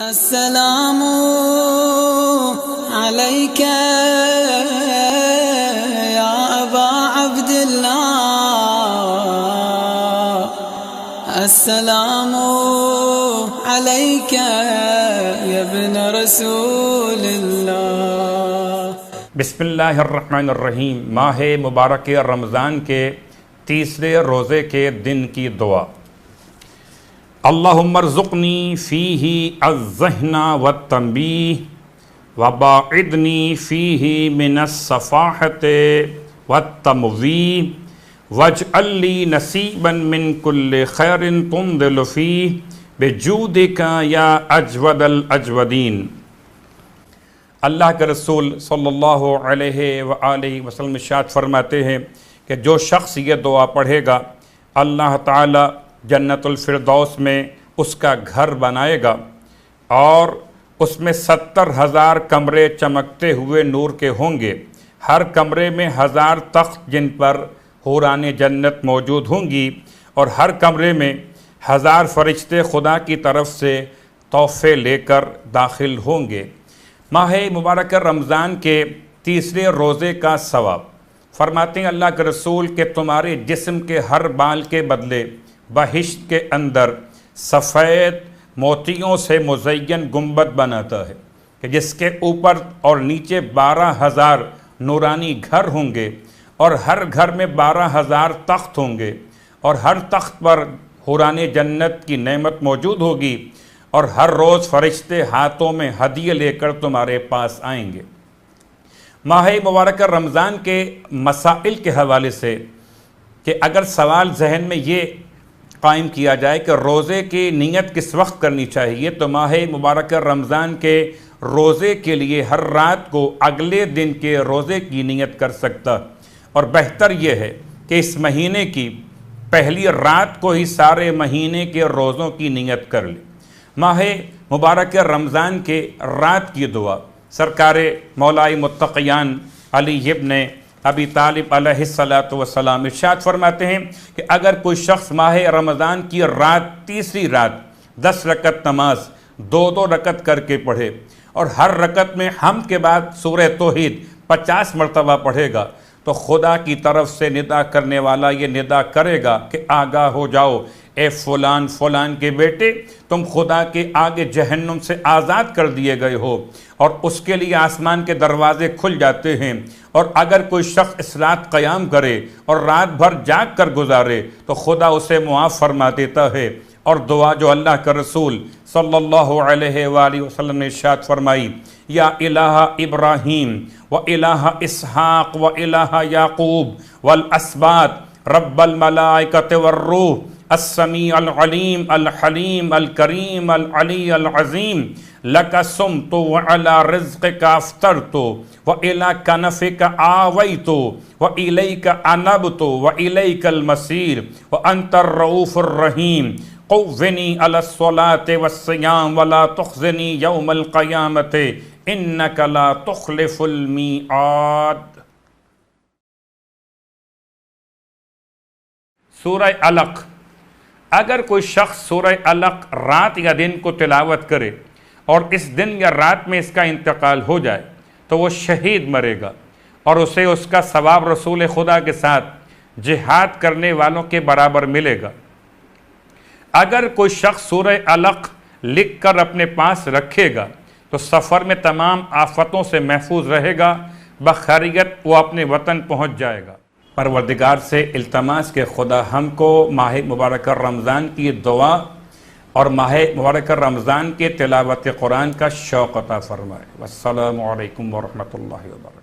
السلام عليك يا أبا عبد الله، السلام عليك يا ابن رسول اللہ۔ بسم اللہ الرحمن الرحیم۔ ماہ مبارک رمضان کے تیسرے روزے کے دن کی دعا۔ اللہم ارزقنی فیہ الذہن والتنبیہ وباعدنی فیہ من الصفاحۃ والتمویہ واجعل لی نصیبا من کل خیر تنزل فیہ بجودک یا اجود الاجودین۔ اللہ کے رسول صلی اللہ علیہ وآلہ وسلم ارشاد فرماتے ہیں کہ جو شخص یہ دعا پڑھے گا اللہ تعالی جنت الفردوس میں اس کا گھر بنائے گا اور اس میں 70,000 کمرے چمکتے ہوئے نور کے ہوں گے، ہر کمرے میں 1000 تخت جن پر حوران جنت موجود ہوں گی، اور ہر کمرے میں 1000 فرشتے خدا کی طرف سے تحفے لے کر داخل ہوں گے۔ ماہ مبارک رمضان کے تیسرے روزے کا ثواب۔ فرماتے ہیں اللہ کے رسول کہ تمہارے جسم کے ہر بال کے بدلے بہشت کے اندر سفید موتیوں سے مزین گنبد بناتا ہے کہ جس کے اوپر اور نیچے 12,000 نورانی گھر ہوں گے، اور ہر گھر میں 12,000 تخت ہوں گے، اور ہر تخت پر حوران جنت کی نعمت موجود ہوگی، اور ہر روز فرشتے ہاتھوں میں ہدیے لے کر تمہارے پاس آئیں گے۔ ماہ مبارک رمضان کے مسائل کے حوالے سے کہ اگر سوال ذہن میں یہ قائم کیا جائے کہ روزے کی نیت کس وقت کرنی چاہیے، تو ماہ مبارک رمضان کے روزے کے لیے ہر رات کو اگلے دن کے روزے کی نیت کر سکتا، اور بہتر یہ ہے کہ اس مہینے کی پہلی رات کو ہی سارے مہینے کے روزوں کی نیت کر لے۔ ماہ مبارک رمضان کے رات کی دعا سرکار مولائے متقیان علی ابن ابی طالب علیہ السلام ارشاد فرماتے ہیں کہ اگر کوئی شخص ماہ رمضان کی رات تیسری رات 10 رکعت نماز 2 رکعت کر کے پڑھے، اور ہر رکعت میں حمد کے بعد سورہ توحید 50 مرتبہ پڑھے گا، تو خدا کی طرف سے ندا کرنے والا یہ ندا کرے گا کہ آگاہ ہو جاؤ اے فلان فلان کے بیٹے، تم خدا کے آگے جہنم سے آزاد کر دیے گئے ہو، اور اس کے لیے آسمان کے دروازے کھل جاتے ہیں۔ اور اگر کوئی شخص اس رات قیام کرے اور رات بھر جاگ کر گزارے تو خدا اسے معاف فرما دیتا ہے۔ اور دعا جو اللہ کا رسول صلی اللہ علیہ وآلہ وسلم نے ارشاد فرمائی، یا الہ ابراہیم و الہ اسحاق و الہ یعقوب والاسباط رب الملائکۃ والروح السمیع العلیم الحلیم الکریم العلی العظیم لک صمت وعلی رزقک افطرت وإلی کنفک آویت وإلیک انبت وإلیک المصیر وانت الرؤوف الرحیم قوّنی علی الصلاۃ والصیام ولا تخزنی یوم القیامۃ انک لا تخلف المیعاد۔ سورہ علق۔ اگر کوئی شخص سورہ علق رات یا دن کو تلاوت کرے اور اس دن یا رات میں اس کا انتقال ہو جائے تو وہ شہید مرے گا، اور اسے اس کا ثواب رسول خدا کے ساتھ جہاد کرنے والوں کے برابر ملے گا۔ اگر کوئی شخص سورہ علق لکھ کر اپنے پاس رکھے گا تو سفر میں تمام آفتوں سے محفوظ رہے گا، بخیریت وہ اپنے وطن پہنچ جائے گا۔ پروردگار سے التماس کہ خدا ہم کو ماہ مبارک رمضان کی دعا اور ماہ مبارک رمضان کے تلاوت قرآن کا شوق عطا فرمائے۔ والسلام علیکم ورحمۃ اللہ وبرکاتہ۔